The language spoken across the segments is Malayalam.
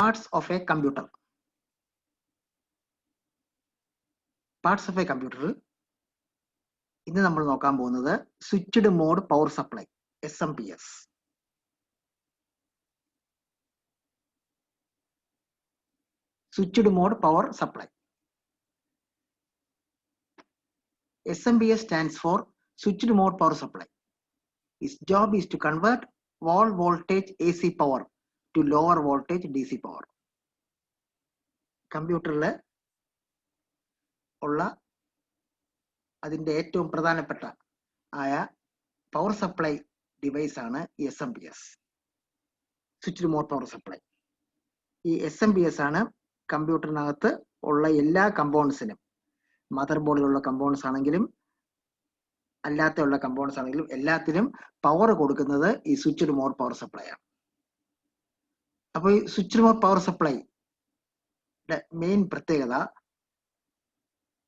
Parts of a computer. Parts of a computer. ഇന്ന് നമ്മൾ നോക്കാൻ പോകുന്നത് switched mode power supply SMPS. Switched mode power supply. SMPS stands for switched mode power supply. Its job is to convert wall voltage AC power to lower voltage DC power. കമ്പ്യൂട്ടറിൽ ഉള്ള അതിൻ്റെ ഏറ്റവും പ്രധാനപ്പെട്ട ആയ പവർ സപ്ലൈ ഡിവൈസ് ആണ് SMPS, switched mode power supply. ഈ SMPS ആണ് കമ്പ്യൂട്ടറിനകത്ത് ഉള്ള എല്ലാ കമ്പോണൻസിനും, മദർ ബോർഡിലുള്ള കമ്പോണൻസ് ആണെങ്കിലും അല്ലാത്തുള്ള കമ്പോണൻസ് ആണെങ്കിലും എല്ലാത്തിനും പവർ കൊടുക്കുന്നത് ഈ സ്വിച്ച്ഡ് മോഡ് പവർ സപ്ലൈ ആണ്. അപ്പോൾ ഈ സ്വിച്ച്ഡ് മോഡ് പവർ സപ്ലൈയുടെ മെയിൻ പ്രത്യേകത,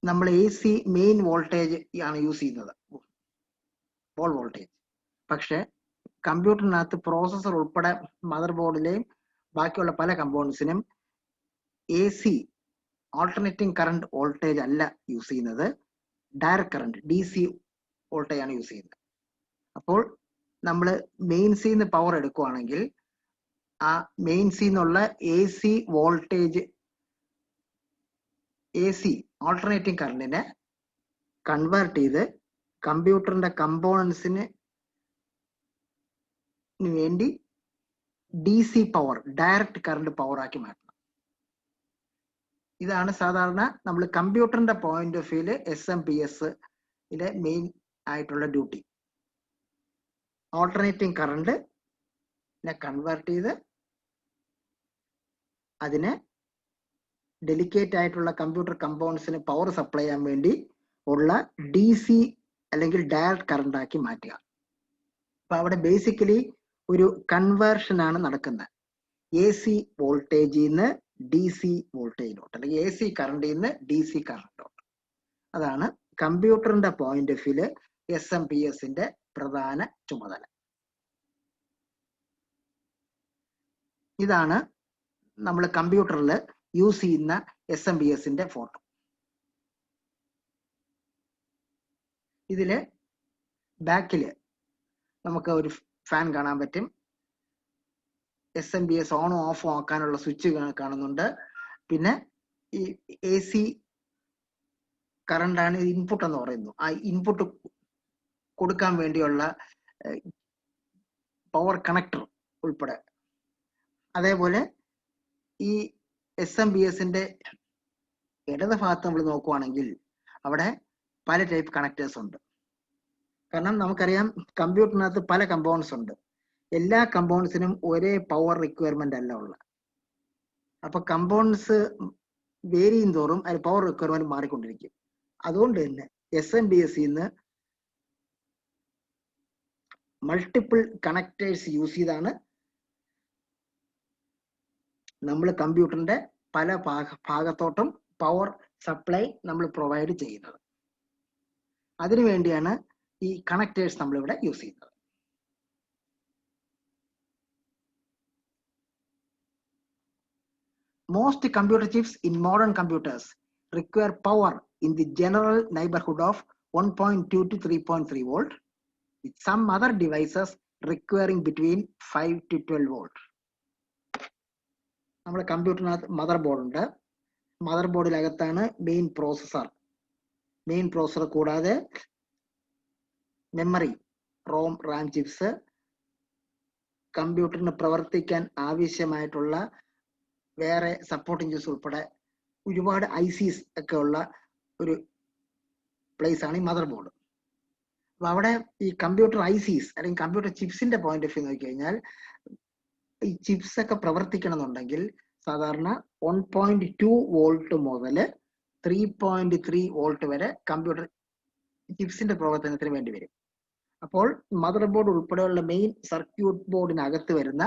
നമ്മൾ AC മെയിൻ വോൾട്ടേജ് ആണ് യൂസ് ചെയ്യുന്നത്, വോൾ വോൾട്ടേജ്. പക്ഷെ കമ്പ്യൂട്ടറിനകത്ത് പ്രോസസർ ഉൾപ്പെടെ മദർ ബോർഡിലെയും ബാക്കിയുള്ള പല കമ്പോണൻസിനും AC ഓൾട്ടർനേറ്റിംഗ് കറണ്ട് വോൾട്ടേജ് അല്ല യൂസ് ചെയ്യുന്നത്, ഡയറക്റ്റ് കറണ്ട് DC വോൾട്ടേജ് ആണ് യൂസ് ചെയ്യുന്നത്. അപ്പോൾ നമ്മൾ മെയിൻസിൽ നിന്ന് പവർ എടുക്കുകയാണെങ്കിൽ ആ മെയിൻസിൽ നിന്നുള്ള AC വോൾട്ടേജ്, AC ഓൾട്ടർനേറ്റിംഗ് കറണ്ടിനെ കൺവേർട്ട് ചെയ്ത് കമ്പ്യൂട്ടറിന്റെ കമ്പോണൻസിന് വേണ്ടി DC power, direct current power ആക്കി മാറ്റണം. ഇതാണ് സാധാരണ നമ്മൾ കമ്പ്യൂട്ടറിന്റെ പോയിന്റ് ഓഫ് വ്യൂല് SMPS-ലെ മെയിൻ ആയിട്ടുള്ള ഡ്യൂട്ടി. ഓൾട്ടർനേറ്റിംഗ് കറണ്ടിനെ കൺവേർട്ട് ചെയ്ത് അതിനെ ഡെലിക്കേറ്റ് ആയിട്ടുള്ള കമ്പ്യൂട്ടർ കമ്പോണൻസിന് പവർ സപ്ലൈ ചെയ്യാൻ വേണ്ടി ഉള്ള DC അല്ലെങ്കിൽ ഡയറക്റ്റ് കറണ്ട് ആക്കി മാറ്റുക. അപ്പൊ അവിടെ ബേസിക്കലി ഒരു കൺവേർഷൻ ആണ് നടക്കുന്നത്. AC വോൾട്ടേജിൽ നിന്ന് DC വോൾട്ടേജിലോട്ട്, അല്ലെങ്കിൽ AC കറണ്ടിൽ നിന്ന് DC കറണ്ടിലോട്ട്. അതാണ് കമ്പ്യൂട്ടറിന്റെ പോയിന്റ് ഓഫ് വ്യൂല് SMPS-ന്റെ പ്രധാന ചുമതല. ഇതാണ് നമ്മൾ കമ്പ്യൂട്ടറിൽ യൂസ് ചെയ്യുന്ന SMPS-ന്റെ ഫോട്ടോ. ഇതില് ബാക്കില് നമുക്ക് ഒരു ഫാൻ കാണാൻ പറ്റും. SMPS ഓണും ഓഫും ആക്കാനുള്ള സ്വിച്ച് കാണുന്നുണ്ട്. പിന്നെ ഈ AC കറണ്ടാണ് ഇൻപുട്ട് എന്ന് പറയുന്നു. ആ ഇൻപുട്ട് കൊടുക്കാൻ വേണ്ടിയുള്ള പവർ കണക്ടർ ഉൾപ്പെടെ. അതേപോലെ ഈ SMPS-ന്റെ ഇടത് ഭാഗത്ത് നമ്മൾ നോക്കുവാണെങ്കിൽ അവിടെ പല ടൈപ്പ് കണക്ടേഴ്സ് ഉണ്ട്. കാരണം നമുക്കറിയാം കമ്പ്യൂട്ടറിനകത്ത് പല കമ്പോണൻസ് ഉണ്ട്. എല്ലാ കമ്പോണൻസിനും ഒരേ പവർ റിക്വയർമെന്റ് അല്ല ഉള്ള. അപ്പൊ കമ്പോണൻസ് വേരി ചെയ്യും തോറും അതിന് പവർ റിക്വയർമെന്റ് മാറിക്കൊണ്ടിരിക്കും. അതുകൊണ്ട് തന്നെ SMPS-ൽ നിന്ന് മൾട്ടിപ്പിൾ കണക്ടേഴ്സ് യൂസ് ചെയ്താണ് നമ്മൾ കമ്പ്യൂട്ടറിന്റെ പല ഭാഗത്തോട്ടും പവർ സപ്ലൈ നമ്മൾ പ്രൊവൈഡ് ചെയ്യുന്നത്. അതിനു വേണ്ടിയാണ് ഈ കണക്ടേഴ്സ് നമ്മളിവിടെ യൂസ് ചെയ്യുന്നത്. Most computer chips in modern computers require power in the general neighborhood of 1.2 to 3.3 volt, with some other devices requiring between 5 to 12 volt. നമ്മുടെ കമ്പ്യൂട്ടറിനകത്ത് മദർ ബോർഡ് ഉണ്ട്. മദർ ബോർഡിനകത്താണ് മെയിൻ പ്രോസസർ കൂടാതെ മെമ്മറി, റോം, റാം ചിപ്സ്, കമ്പ്യൂട്ടറിന് പ്രവർത്തിക്കാൻ ആവശ്യമായിട്ടുള്ള വേറെ സപ്പോർട്ടിംഗ് ചിപ്സ് ഉൾപ്പെടെ ഒരുപാട് ICs ഒക്കെ ഉള്ള ഒരു പ്ലേസ് ആണ് ഈ മദർ ബോർഡ്. അപ്പൊ അവിടെ ഈ കമ്പ്യൂട്ടർ ICs അല്ലെങ്കിൽ കമ്പ്യൂട്ടർ ചിപ്സിന്റെ പോയിന്റ് ഓഫ് വ്യൂ നോക്കി കഴിഞ്ഞാൽ ഈ ചിപ്സ് ഒക്കെ പ്രവർത്തിക്കണമെന്നുണ്ടെങ്കിൽ സാധാരണ 1.2 വോൾട്ട് മുതൽ 3.3 വോൾട്ട് വരെ കമ്പ്യൂട്ടർ ചിപ്സിന്റെ പ്രവർത്തനത്തിന് വേണ്ടി വരും. അപ്പോൾ മദർ ബോർഡ് ഉൾപ്പെടെയുള്ള മെയിൻ സർക്യൂട്ട് ബോർഡിനകത്ത് വരുന്ന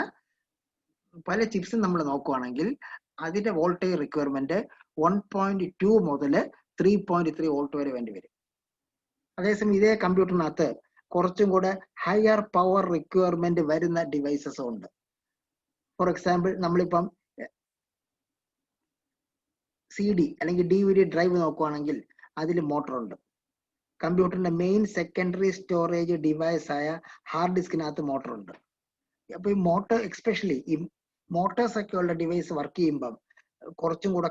പല ചിപ്സും നമ്മൾ നോക്കുവാണെങ്കിൽ അതിന്റെ വോൾട്ടേജ് റിക്വയർമെന്റ് 1.2 മുതൽ 3.3 വോൾട്ട് വരെ വേണ്ടി വരും. അതേസമയം ഇതേ കമ്പ്യൂട്ടറിനകത്ത് കുറച്ചും കൂടെ ഹയർ പവർ റിക്വയർമെന്റ് വരുന്ന ഡിവൈസസും ഉണ്ട്. ഫോർ എക്സാമ്പിൾ നമ്മളിപ്പം CD അല്ലെങ്കിൽ DVD ഡ്രൈവ് നോക്കുവാണെങ്കിൽ അതിൽ മോട്ടറുണ്ട്. കമ്പ്യൂട്ടറിന്റെ മെയിൻ സെക്കൻഡറി സ്റ്റോറേജ് ഡിവൈസ് ആയ ഹാർഡ് ഡിസ്കിനകത്ത് മോട്ടറുണ്ട്. അപ്പൊ ഈ മോട്ടർ എക്സ്പെഷ്യലി ഈ മോട്ടോഴ്സ് ഒക്കെ ഉള്ള ഡിവൈസ് വർക്ക് ചെയ്യുമ്പം കുറച്ചും കൂടെ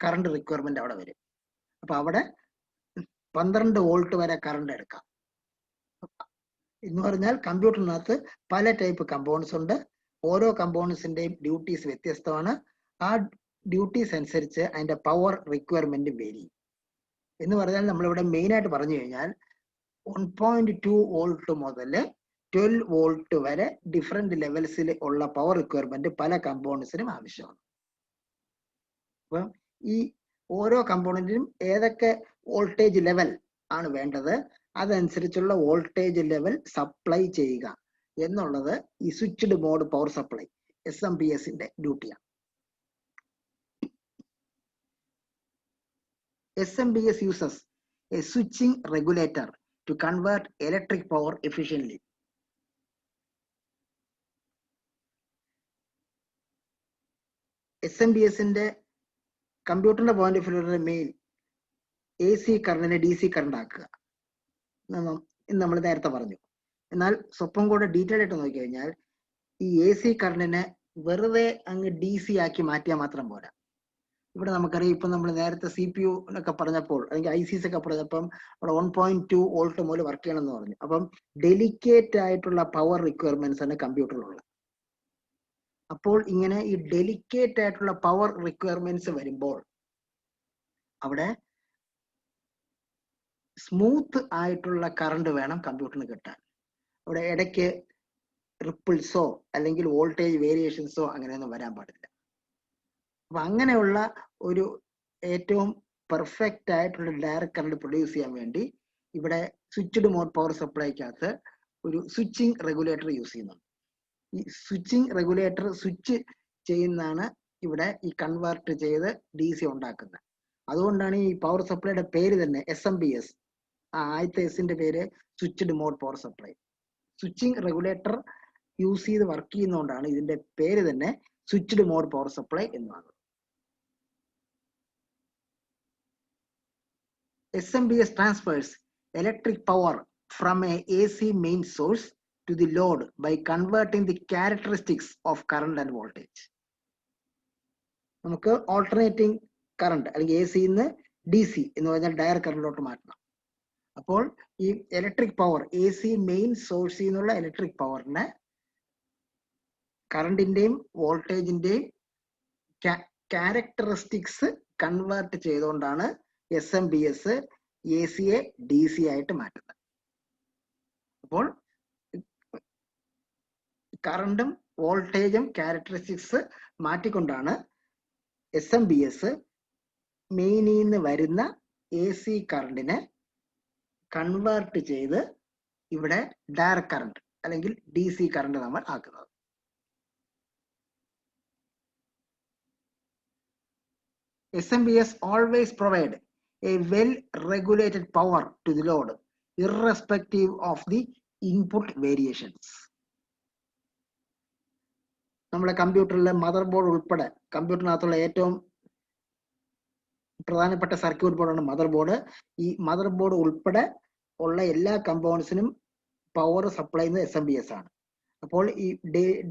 കറണ്ട് റിക്വയർമെന്റ് അവിടെ വരും. അപ്പൊ അവിടെ 12 വോൾട്ട് വരെ കറണ്ട് എടുക്കാം. എന്ന് പറഞ്ഞാൽ കമ്പ്യൂട്ടറിനകത്ത് പല ടൈപ്പ് കമ്പോണൻസ് ഉണ്ട്. ഓരോ കമ്പോണൻസിന്റെയും ഡ്യൂട്ടീസ് വ്യത്യസ്തമാണ്. ആ ഡ്യൂട്ടീസ് അനുസരിച്ച് അതിന്റെ പവർ റിക്വയർമെന്റ് വേരി. എന്ന് പറഞ്ഞാൽ നമ്മളിവിടെ മെയിൻ ആയിട്ട് പറഞ്ഞു കഴിഞ്ഞാൽ 1.2 വോൾട്ട് മുതൽ 12 വോൾട്ട് വരെ ഡിഫറെന്റ് ലെവൽസിൽ ഉള്ള പവർ റിക്വയർമെന്റ് പല കമ്പോണൻസിനും ആവശ്യമാണ്. അപ്പം ഈ ഓരോ കമ്പോണന്റിനും ഏതൊക്കെ വോൾട്ടേജ് ലെവൽ ആണ് വേണ്ടത് അതനുസരിച്ചുള്ള വോൾട്ടേജ് ലെവൽ സപ്ലൈ ചെയ്യുക എന്നുള്ളത് ഈ സ്വിച്ച്ഡ് മോഡ് പവർ സപ്ലൈ SMPSന്റെ ഡ്യൂട്ടിയാണ്. SMPS uses a switching regulator to convert electric power efficiently. SMPSന്റെ കമ്പ്യൂട്ടറിന്റെ പോയിന്റ് ഓഫ് വ്യൂവിന്റെ മെയിൻ AC കറണ്ടിനെ DC കറണ്ട് ആക്കുക നമ്മൾ നേരത്തെ പറഞ്ഞു. എന്നാൽ സ്വപ്പം കൂടെ ഡീറ്റെയിൽ ആയിട്ട് നോക്കി കഴിഞ്ഞാൽ ഈ AC കറണ്ടിനെ വെറുതെ അങ്ങ് DC ആക്കി മാറ്റിയാൽ മാത്രം പോരാ. ഇവിടെ നമുക്കറിയാം, ഇപ്പൊ നമ്മൾ നേരത്തെ CPU ഒക്കെ പറഞ്ഞപ്പോൾ അല്ലെങ്കിൽ ICs ഒക്കെ പറഞ്ഞപ്പം അവിടെ 1.2 വോൾട്ട് മുതൽ വർക്ക് ചെയ്യണം എന്ന് പറഞ്ഞു. അപ്പം ഡെലിക്കേറ്റ് ആയിട്ടുള്ള പവർ റിക്വയർമെന്റ്സ് ആണ് കമ്പ്യൂട്ടറിലുള്ളത്. അപ്പോൾ ഇങ്ങനെ ഈ ഡെലിക്കേറ്റ് ആയിട്ടുള്ള പവർ റിക്വയർമെന്റ്സ് വരുമ്പോൾ അവിടെ സ്മൂത്ത് ആയിട്ടുള്ള കറണ്ട് വേണം കമ്പ്യൂട്ടറിന് കിട്ടാൻ. അവിടെ ഇടയ്ക്ക് റിപ്പിൾസോ അല്ലെങ്കിൽ വോൾട്ടേജ് വേരിയേഷൻസോ അങ്ങനെയൊന്നും വരാൻ പാടില്ല. അപ്പൊ അങ്ങനെയുള്ള ഒരു ഏറ്റവും പെർഫെക്റ്റ് ആയിട്ടുള്ള ഡയറക്റ്റ് കറണ്ട് പ്രൊഡ്യൂസ് ചെയ്യാൻ വേണ്ടി ഇവിടെ സ്വിച്ച്ഡ് മോഡ് പവർ സപ്ലൈക്കകത്ത് ഒരു സ്വിച്ചിങ് റെഗുലേറ്റർ യൂസ് ചെയ്യുന്നുണ്ട്. ഈ സ്വിച്ചിങ് റെഗുലേറ്റർ സ്വിച്ച് ചെയ്യുന്നതാണ് ഇവിടെ ഈ കൺവേർട്ട് ചെയ്ത് DC ഉണ്ടാക്കുന്നത്. അതുകൊണ്ടാണ് ഈ പവർ സപ്ലൈയുടെ പേര് തന്നെ SMPS. ആദ്യത്തെ എസിന്റെ പേര് switched mode power supply. Switching regulator use ചെയ്ത് വർക്ക് ചെയ്യുന്നതുകൊണ്ടാണ് ഇതിന്റെ പേര് തന്നെ സ്വിച്ച്ഡ് മോഡ് പവർ സപ്ലൈ എന്നാണ്. SMPS transfers electric power from a AC main source to the load by converting the characteristics of current and voltage. നമുക്ക് ഓൾട്ടർനേറ്റിംഗ് കറണ്ട് അല്ലെങ്കിൽ AC നിന്ന് DC എന്ന് പറഞ്ഞാൽ ഡയറക്റ്റ് കറണ്ടിലോട്ട് മാറ്റണം. അപ്പോൾ ഈ ഇലക്ട്രിക് പവർ AC മെയിൻ സോഴ്സിൽ നിന്നുള്ള ഇലക്ട്രിക് പവറിനെ കറണ്ടിന്റെയും വോൾട്ടേജിന്റെയും ക്യാരക്ടറിസ്റ്റിക്സ് കൺവേർട്ട് ചെയ്തുകൊണ്ടാണ് SMPS ACയെ DC ആയിട്ട് മാറ്റുന്നത്. അപ്പോൾ കറണ്ടും വോൾട്ടേജും ക്യാരക്ടറിസ്റ്റിക്സ് മാറ്റിക്കൊണ്ടാണ് SMPS മെയിനിൽ നിന്ന് വരുന്ന AC കറണ്ടിനെ കൺവേർട്ട് ചെയ്ത് ഇവിടെ ഡയറക്റ്റ് കറണ്ട് അല്ലെങ്കിൽ DC കറണ്ട് നമ്മൾ ആക്കുന്നത്. SMPS always provide a well-regulated power to the load, irrespective of the input variations. നമ്മുടെ കമ്പ്യൂട്ടറിലെ മദർ ബോർഡ് ഉൾപ്പെടെ കമ്പ്യൂട്ടറിനകത്തുള്ള ഏറ്റവും പ്രധാനപ്പെട്ട സർക്യൂട്ട് ബോർഡാണ് മദർ ബോർഡ്. ഈ മദർ ബോർഡ് ഉൾപ്പെടെ ഉള്ള എല്ലാ കമ്പോണൻസിനും പവർ സപ്ലൈ ചെയ്യുന്നത് SMPS ആണ്. അപ്പോൾ ഈ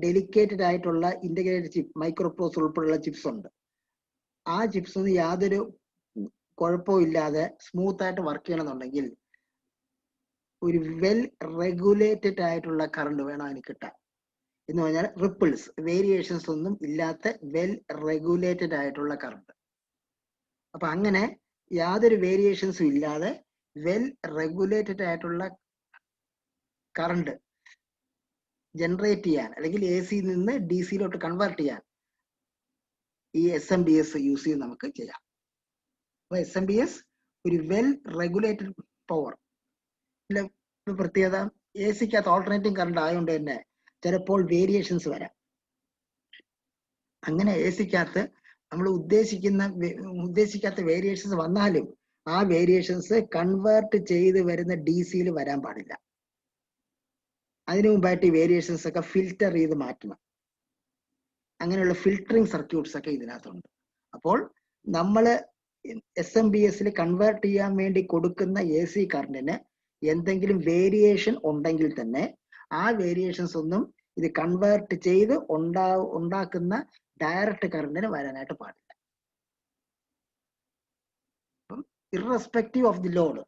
ഡെലിക്കേറ്റഡ് ആയിട്ടുള്ള ഇന്റഗ്രേറ്റഡ് ചിപ്പ്, മൈക്രോപ്രോസർ ഉൾപ്പെടെയുള്ള ചിപ്സ് ഉണ്ട്. ആ ചിപ്സ് ഒന്നും യാതൊരു കുഴപ്പവും ഇല്ലാതെ സ്മൂത്ത് ആയിട്ട് വർക്ക് ചെയ്യണമെന്നുണ്ടെങ്കിൽ ഒരു വെൽ റെഗുലേറ്റഡ് ആയിട്ടുള്ള കറണ്ട് വേണം അതിന് കിട്ടാൻ. എന്ന് പറഞ്ഞാൽ റിപ്പിൾസ്, വേരിയേഷൻസ് ഒന്നും ഇല്ലാത്ത വെൽ റെഗുലേറ്റഡ് ആയിട്ടുള്ള കറണ്ട്. അപ്പൊ അങ്ങനെ യാതൊരു വേരിയേഷൻസും ഇല്ലാതെ വെൽ റെഗുലേറ്റഡ് ആയിട്ടുള്ള കറണ്ട് ജനറേറ്റ് ചെയ്യാൻ അല്ലെങ്കിൽ AC നിന്ന് DCയിലോട്ട് കൺവേർട്ട് ചെയ്യാൻ ഈ SMPS യൂസ് ചെയ്ത് നമുക്ക് ചെയ്യാം. അപ്പൊ SMPS ഒരു വെൽ റെഗുലേറ്റഡ് പവർ. പ്രത്യേകത AC-ക്കകത്ത് ഓൾട്ടർനേറ്റിംഗ് കറണ്ട് ആയതുകൊണ്ട് തന്നെ ചിലപ്പോൾ വേരിയേഷൻസ് വരാം. അങ്ങനെ AC-ക്കകത്ത് നമ്മൾ ഉദ്ദേശിക്കാത്ത വേരിയേഷൻസ് വന്നാലും ആ വേരിയേഷൻസ് കൺവേർട്ട് ചെയ്ത് വരുന്ന DCയിൽ വരാൻ പാടില്ല. അതിനു മുമ്പായിട്ട് ഈ വേരിയേഷൻസ് ഒക്കെ ഫിൽറ്റർ ചെയ്ത് മാറ്റണം. അങ്ങനെയുള്ള ഫിൽറ്ററിങ് സർക്യൂട്ട്സ് ഒക്കെ ഇതിനകത്തുണ്ട്. അപ്പോൾ നമ്മൾ SMBS കൺവേർട്ട് ചെയ്യാൻ വേണ്ടി കൊടുക്കുന്ന AC കറണ്ടിന് എന്തെങ്കിലും വേരിയേഷൻ ഉണ്ടെങ്കിൽ തന്നെ ആ വേരിയേഷൻസ് ഒന്നും ഇത് കൺവേർട്ട് ചെയ്ത് ഉണ്ടാക്കുന്ന ഡയറക്റ്റ് കറണ്ടിന് വരാനായിട്ട് പാടില്ല. അപ്പം ഇറസ്പെക്റ്റീവ് ഓഫ് ദി ലോഡ്,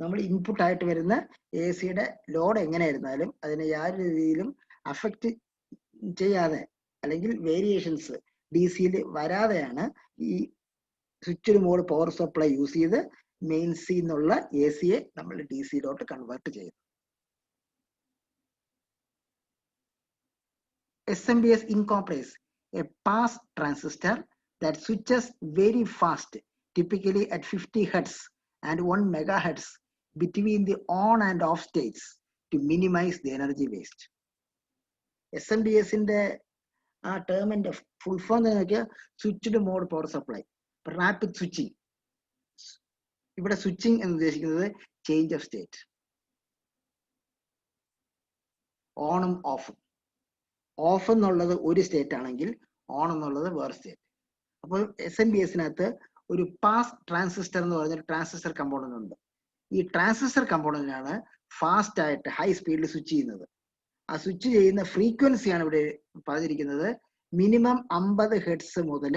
നമ്മൾ ഇൻപുട്ട് ആയിട്ട് വരുന്ന AC ലോഡ് എങ്ങനെയായിരുന്നാലും അതിനെ യാതൊരു രീതിയിലും അഫക്റ്റ് ചെയ്യാതെ അല്ലെങ്കിൽ വേരിയേഷൻസ് DC വരാതെയാണ് ഈ switched mode power supply use ചെയ്ത് മെയിൻസിൽ നിന്നുള്ള AC നമ്മൾ DC കൺവേർട്ട് ചെയ്യുന്നു. SMBS incorporates a pass transistor that switches very fast, typically at 50 Hz and 1 MHz between the on and off states to minimize the energy waste. SMBS ആ ടേമിന്റെ ഫുൾ ഫോം നോക്കിയാൽ switched mode power supply, rapid switching. ഇവിടെ സ്വിച്ചിങ് എന്ന് ഉദ്ദേശിക്കുന്നത് ചേഞ്ച് ഓഫ് സ്റ്റേറ്റ്, ഓണും ഓഫും. ഓഫ് എന്നുള്ളത് ഒരു സ്റ്റേറ്റ് ആണെങ്കിൽ ഓൺ എന്നുള്ളത് വേറെ സ്റ്റേറ്റ്. അപ്പോൾ SMBS ഒരു പാസ് ട്രാൻസിസ്റ്റർ എന്ന് പറഞ്ഞൊരു ട്രാൻസിസ്റ്റർ കമ്പോണന്റ് ഉണ്ട്. ഈ ട്രാൻസിസ്റ്റർ കമ്പോണന്റിനാണ് ഫാസ്റ്റ് ആയിട്ട് ഹൈ സ്പീഡിൽ സ്വിച്ച് ചെയ്യുന്നത്. ആ സ്വിച്ച് ചെയ്യുന്ന ഫ്രീക്വൻസിയാണ് ഇവിടെ പറഞ്ഞിരിക്കുന്നത്. മിനിമം 50 ഹെർട്സ് മുതൽ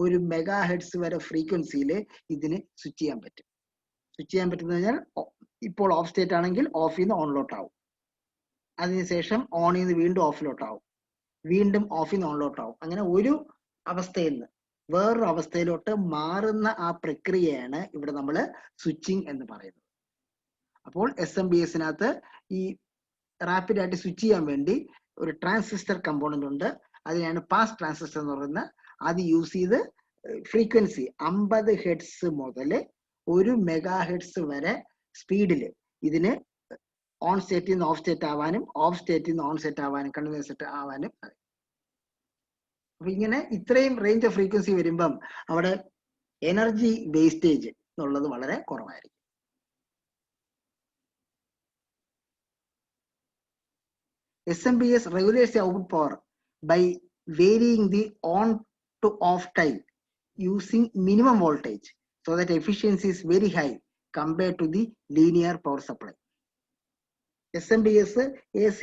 1 MHz വരെ ഫ്രീക്വൻസിയിൽ ഇതിന് സ്വിച്ച് ചെയ്യാൻ പറ്റും. സ്വിച്ച് ചെയ്യാൻ പറ്റുന്ന കഴിഞ്ഞാൽ ഇപ്പോൾ ഓഫ് സ്റ്റേറ്റ് ആണെങ്കിൽ ഓഫിൽ നിന്ന് ഓണിലോട്ടാവും, അതിനുശേഷം ഓണിൽ നിന്ന് വീണ്ടും ഓഫിലോട്ടാവും, വീണ്ടും ഓഫിൽ നിന്ന് ഓണിലോട്ടാവും. അങ്ങനെ ഒരു അവസ്ഥയിൽ നിന്ന് വേറൊരു അവസ്ഥയിലോട്ട് മാറുന്ന ആ പ്രക്രിയയാണ് ഇവിടെ നമ്മൾ സ്വിച്ചിങ് എന്ന് പറയുന്നത്. അപ്പോൾ SMBS ഈ റാപ്പിഡ് ആയിട്ട് സ്വിച്ച് ചെയ്യാൻ വേണ്ടി ഒരു ട്രാൻസിസ്റ്റർ കമ്പോണന്റ് ഉണ്ട്. അതിനാണ് പാസ് ട്രാൻസിസ്റ്റർ എന്ന് പറയുന്നത്. അത് യൂസ് ചെയ്ത് ഫ്രീക്വൻസി 50 ഹെർട്സ് മുതൽ 1 MHz വരെ സ്പീഡിൽ ഇതിന് ഓൺ സ്റ്റേറ്റിൽ നിന്ന് ഓഫ് സ്റ്റേറ്റ് ആവാനും ഓഫ് സ്റ്റേറ്റിൽ നിന്ന് ഓൺ സ്റ്റേറ്റ് ആവാനും കണ്ടിന്യൂസ് സ്റ്റേറ്റ് ആവാനും. അപ്പൊ ഇങ്ങനെ ഇത്രയും റേഞ്ച് ഓഫ് ഫ്രീക്വൻസി വരുമ്പം അവിടെ എനർജി വേസ്റ്റേജ് എന്നുള്ളത് വളരെ കുറവായിരിക്കും. SMBS regulates the output power by varying the on to off time using minimum voltage so that efficiency is very high compared to the linear power supply. SMBS AC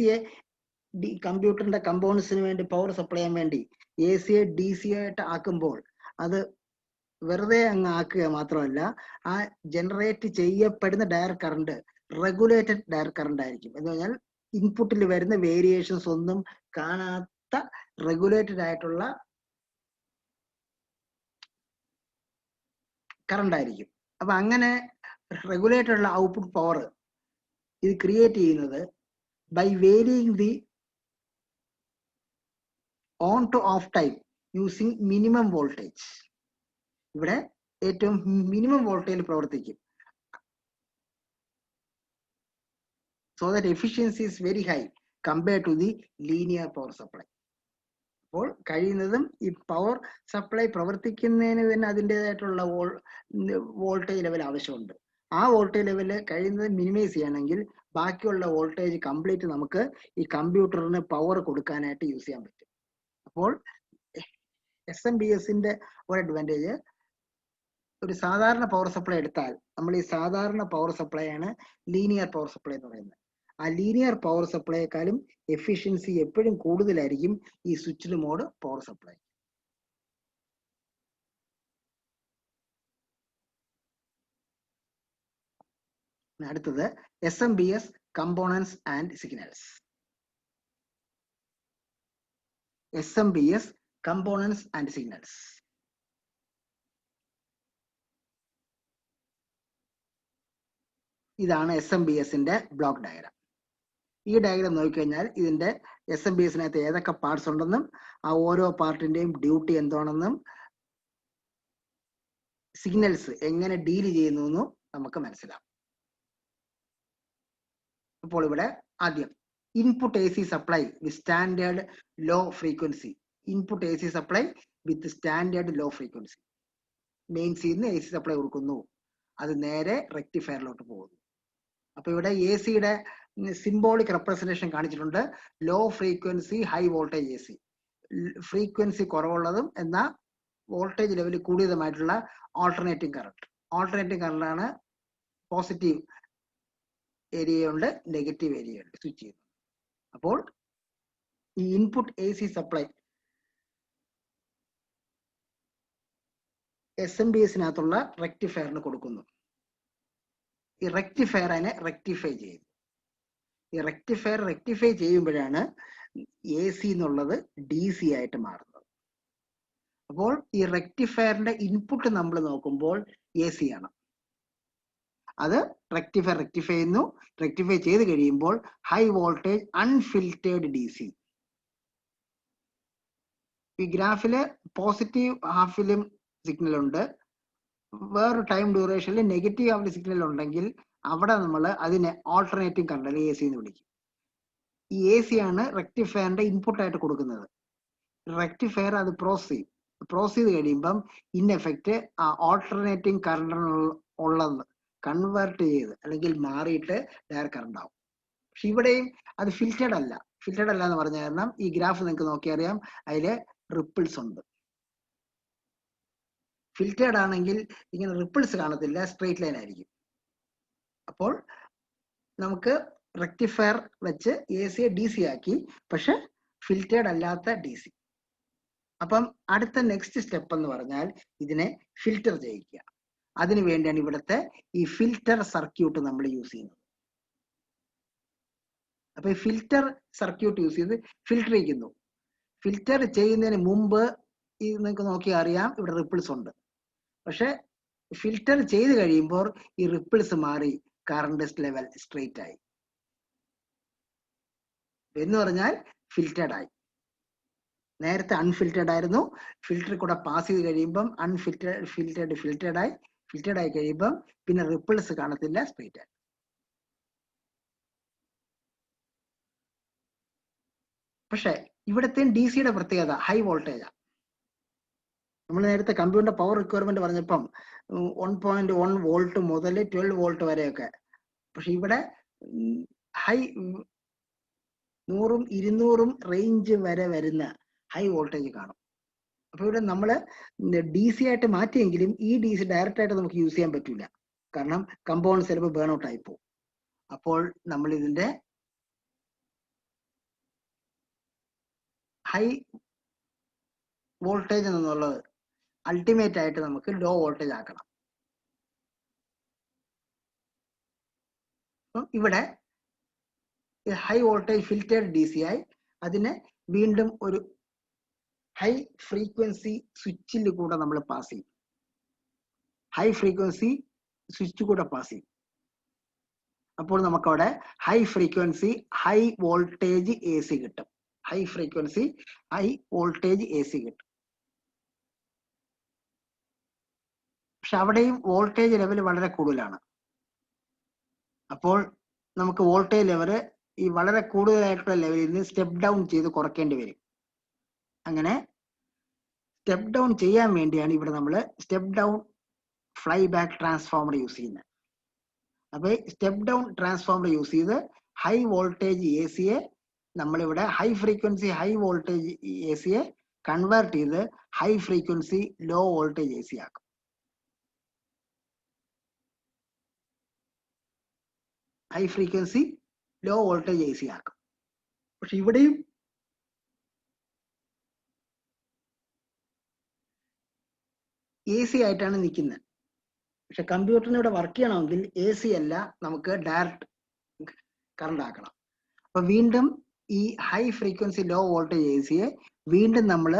കമ്പ്യൂട്ടറിന്റെ കമ്പോണൻസിന് വേണ്ടി പവർ സപ്ലൈ ചെയ്യാൻ വേണ്ടി AC DC ആയിട്ട് ആക്കുമ്പോൾ അത് വെറുതെ അങ്ങ് ആക്കുക മാത്രമല്ല, ആ ജനറേറ്റ് ചെയ്യപ്പെടുന്ന direct current regulated direct current ആയിരിക്കും. എന്ന് പറഞ്ഞാൽ ഇൻപുട്ടിൽ വരുന്ന വേരിയേഷൻസ് ഒന്നും കാണാത്ത റെഗുലേറ്റഡ് ആയിട്ടുള്ള കറണ്ട് ആയിരിക്കും. അപ്പൊ അങ്ങനെ റെഗുലേറ്റഡ് ഉള്ള ഔട്ട്പുട്ട് പവർ ഇത് ക്രിയേറ്റ് ചെയ്യുന്നത് by varying the on to off time using minimum voltage. ഇവിടെ ഏറ്റവും മിനിമം വോൾട്ടേജിൽ പ്രവർത്തിക്കും. So that efficiency is very high compared to the linear power supply. അപ്പോൾ കഴിയുന്നതും ഈ പവർ സപ്ലൈ പ്രവർത്തിക്കുന്നതിന് തന്നെ അതിൻ്റെതായിട്ടുള്ള വോൾട്ടേജ് ലെവൽ ആവശ്യമുണ്ട്. ആ വോൾട്ടേജ് ലെവല് കഴിയുന്നത് മിനിമൈസ് ചെയ്യണമെങ്കിൽ ബാക്കിയുള്ള വോൾട്ടേജ് കംപ്ലീറ്റ് നമുക്ക് ഈ കമ്പ്യൂട്ടറിന് പവർ കൊടുക്കാനായിട്ട് യൂസ് ചെയ്യാൻ പറ്റും. അപ്പോൾ SMBS ഒരു അഡ്വാൻറ്റേജ്, ഒരു സാധാരണ പവർ സപ്ലൈ എടുത്താൽ നമ്മൾ ഈ സാധാരണ പവർ സപ്ലൈ ആണ് ലീനിയർ പവർ സപ്ലൈ എന്ന് പറയുന്നത്. ആ ലീനിയർ പവർ സപ്ലൈയെക്കാളും എഫിഷ്യൻസി എപ്പോഴും കൂടുതലായിരിക്കും ഈ സ്വിച്ച്ഡ് മോഡ് പവർ സപ്ലൈ. അടുത്തത് SMBS components and signals. SMBS components and signals. ഇതാണ് SMBS ബ്ലോക്ക് ഡയഗ്രാം. ഈ ഡയഗ്രാം നോക്കിക്കഴിഞ്ഞാൽ ഇതിന്റെ SMBS ഏതൊക്കെ പാർട്സ് ഉണ്ടെന്നും ആ ഓരോ പാർട്ടിന്റെയും ഡ്യൂട്ടി എന്താണെന്നും സിഗ്നൽസ് എങ്ങനെ ഡീൽ ചെയ്യുന്നു എന്നും നമുക്ക് മനസ്സിലാവും. അപ്പോൾ ഇവിടെ ആദ്യം input AC supply with standard low frequency. Input AC supply with standard low frequency. മെയിൻസിൽ നിന്ന് AC സപ്ലൈ കൊടുക്കുന്നു, അത് നേരെ റെക്ടിഫയറിലോട്ട് പോകുന്നു. അപ്പൊ ഇവിടെ AC സിംബോളിക് റെപ്രസെന്റേഷൻ കാണിച്ചിട്ടുണ്ട്. Low frequency high voltage AC. Frequency കുറവുള്ളതും എന്നാൽ വോൾട്ടേജ് ലെവൽ കൂടിയതുമായിട്ടുള്ള ഓൾട്ടർനേറ്റിംഗ് കറണ്ട്. ഓൾട്ടർനേറ്റിംഗ് കറണ്ടാണ് പോസിറ്റീവ് ഏരിയയുണ്ട്, നെഗറ്റീവ് ഏരിയയുണ്ട് സ്വിച്ച് ചെയ്യുന്നത്. അപ്പോൾ ഈ ഇൻപുട്ട് AC സപ്ലൈ SMPSനകത്തുള്ള റെക്ടിഫയറിന് കൊടുക്കുന്നു. ഈ റെക്ടിഫയർ അതിനെ റെക്ടിഫൈ ചെയ്യുന്നു. ഈ റെക്ടിഫയർ റെക്ടിഫൈ ചെയ്യുമ്പോഴാണ് AC എന്നുള്ളത് DC ആയിട്ട് മാറുന്നത്. അപ്പോൾ ഈ റെക്ടിഫയറിന്റെ ഇൻപുട്ട് നമ്മൾ നോക്കുമ്പോൾ AC ആണ്. അത് റെക്ടിഫൈ ചെയ്യുന്നു. റെക്ടിഫൈ ചെയ്ത് കഴിയുമ്പോൾ ഹൈ വോൾട്ടേജ് അൺഫിൽറ്റേർഡ് DC. ഈ ഗ്രാഫില് പോസിറ്റീവ് ഹാഫിലും സിഗ്നൽ ഉണ്ട്, വേറൊരു ടൈം ഡ്യൂറേഷനിൽ നെഗറ്റീവ് ഹാഫിൽ സിഗ്നൽ ഉണ്ടെങ്കിൽ അവിടെ നമ്മൾ അതിനെ ഓൾട്ടർനേറ്റിംഗ് കറണ്ട് അല്ലെങ്കിൽ AC എന്ന് വിളിക്കും. ഈ AC ആണ് റെക്ടിഫയറിന്റെ ഇൻപുട്ട് ആയിട്ട് കൊടുക്കുന്നത്. റെക്ടിഫയർ അത് പ്രോസസ് ചെയ്ത് കഴിയുമ്പം ഇൻ എഫക്റ്റ് ആ ഓൾട്ടർനേറ്റിംഗ് കറണ്ട് ഉള്ളത് കൺവേർട്ട് ചെയ്ത് അല്ലെങ്കിൽ മാറിയിട്ട് ഡയറക്റ്റ് കറണ്ട് ആവും. പക്ഷെ ഇവിടെയും അത് ഫിൽറ്റേഡ് അല്ല. ഫിൽറ്റേഡ് അല്ല എന്ന് പറഞ്ഞ കാരണം ഈ ഗ്രാഫ് നിങ്ങൾക്ക് നോക്കിയറിയാം, അതില് റിപ്പിൾസ് ഉണ്ട്. ഫിൽറ്റേഡ് ആണെങ്കിൽ ഇങ്ങനെ റിപ്പിൾസ് കാണത്തില്ല, സ്ട്രെയിറ്റ് ലൈൻ ആയിരിക്കും. അപ്പോൾ നമുക്ക് റെക്ടിഫയർ വെച്ച് AC DC ആക്കി, പക്ഷെ ഫിൽറ്റേഡ് അല്ലാത്ത DC. അപ്പം അടുത്ത നെക്സ്റ്റ് സ്റ്റെപ്പ് എന്ന് പറഞ്ഞാൽ ഇതിനെ ഫിൽറ്റർ ചെയ്യിക്കുക. അതിനു വേണ്ടിയാണ് ഇവിടുത്തെ ഈ ഫിൽറ്റർ സർക്യൂട്ട് നമ്മൾ യൂസ് ചെയ്യുന്നത്. അപ്പൊ ഈ ഫിൽറ്റർ സർക്യൂട്ട് യൂസ് ചെയ്ത് ഫിൽറ്റർ ചെയ്യുന്നു. ഫിൽറ്റർ ചെയ്യുന്നതിന് മുമ്പ് ഈ നിങ്ങൾക്ക് നോക്കിയാൽ അറിയാം ഇവിടെ റിപ്പിൾസ് ഉണ്ട്. പക്ഷെ ഫിൽറ്റർ ചെയ്ത് കഴിയുമ്പോൾ ഈ റിപ്പിൾസ് മാറി കറണ്ട് ലെവൽ സ്ട്രെയിറ്റ് ആയി എന്ന് പറഞ്ഞാൽ ഫിൽറ്റേഡ് ആയി. നേരത്തെ അൺഫിൽറ്റേഡ് ആയിരുന്നു. ഫിൽറ്റർ കൂടെ പാസ് ചെയ്ത് കഴിയുമ്പം ഫിൽറ്റേഡ് ആയി കഴിയുമ്പം പിന്നെ റിപ്പിൾസ് കാണത്തില്ല, സ്ട്രെയിറ്റ് ആയി. പക്ഷെ ഇവിടുത്തെ DCയുടെ പ്രത്യേകത ഹൈ വോൾട്ടേജാണ്. നമ്മൾ നേരത്തെ കമ്പ്യൂട്ടറിന്റെ പവർ റിക്വയർമെന്റ് പറഞ്ഞപ്പം 1.1 വോൾട്ട് മുതൽ 12 വോൾട്ട് വരെയൊക്കെ. പക്ഷെ ഇവിടെ ഹൈ 100ഉം 200ഉം റേഞ്ച് വരെ വരുന്ന ഹൈ വോൾട്ടേജ് കാണും. അപ്പൊ ഇവിടെ നമ്മള് DC ആയിട്ട് മാറ്റിയെങ്കിലും ഈ DC ഡയറക്റ്റ് ആയിട്ട് നമുക്ക് യൂസ് ചെയ്യാൻ പറ്റൂല. കാരണം കമ്പൗണ്ട് ചിലപ്പോൾ ബേൺ ഔട്ട് ആയി പോകും. അപ്പോൾ നമ്മൾ ഇതിന്റെ ഹൈ വോൾട്ടേജ് എന്നുള്ളത് അൾട്ടിമേറ്റ് ആയിട്ട് നമുക്ക് ലോ വോൾട്ടേജ് ആക്കണം. അപ്പം ഇവിടെ ഹൈ വോൾട്ടേജ് ഫിൽറ്റേർഡ് DC ആയി അതിനെ വീണ്ടും ഒരു ഹൈ ഫ്രീക്വൻസി സ്വിച്ചിൽ കൂടെ നമ്മൾ പാസ് ചെയ്യും. ഹൈ ഫ്രീക്വൻസി സ്വിച്ച് കൂടെ പാസ് ചെയ്യും. അപ്പോൾ നമുക്കവിടെ high frequency high voltage AC കിട്ടും. High frequency high voltage AC കിട്ടും. പക്ഷെ അവിടെയും വോൾട്ടേജ് ലെവൽ വളരെ കൂടുതലാണ്. അപ്പോൾ നമുക്ക് വോൾട്ടേജ് ലെവല് ഈ വളരെ കൂടുതലായിട്ടുള്ള ലെവലിൽ നിന്ന് സ്റ്റെപ്പ് ഡൗൺ ചെയ്ത് കുറയ്ക്കേണ്ടി വരും. അങ്ങനെ സ്റ്റെപ്പ് ഡൗൺ ചെയ്യാൻ വേണ്ടിയാണ് ഇവിടെ നമ്മൾ step down fly back transformer use ചെയ്യുന്നത്. അപ്പൊ സ്റ്റെപ്പ് ഡൗൺ ട്രാൻസ്ഫോമർ യൂസ് ചെയ്ത് ഹൈ വോൾട്ടേജ് ACയെ നമ്മളിവിടെ ഹൈ ഫ്രീക്വൻസി ഹൈ വോൾട്ടേജ് ACയെ കൺവേർട്ട് ചെയ്ത് high frequency low voltage AC ആക്കും. High frequency low voltage AC ആക്കും. പക്ഷെ ഇവിടെയും AC ആയിട്ടാണ് നിൽക്കുന്നത്. പക്ഷെ കമ്പ്യൂട്ടറിന് ഇവിടെ വർക്ക് ചെയ്യണമെങ്കിൽ AC അല്ല, നമുക്ക് ഡയറക്റ്റ് കറണ്ട് ആക്കണം. അപ്പൊ വീണ്ടും ഈ ഹൈ ഫ്രീക്വൻസി ലോ വോൾട്ടേജ് ACയെ വീണ്ടും നമ്മൾ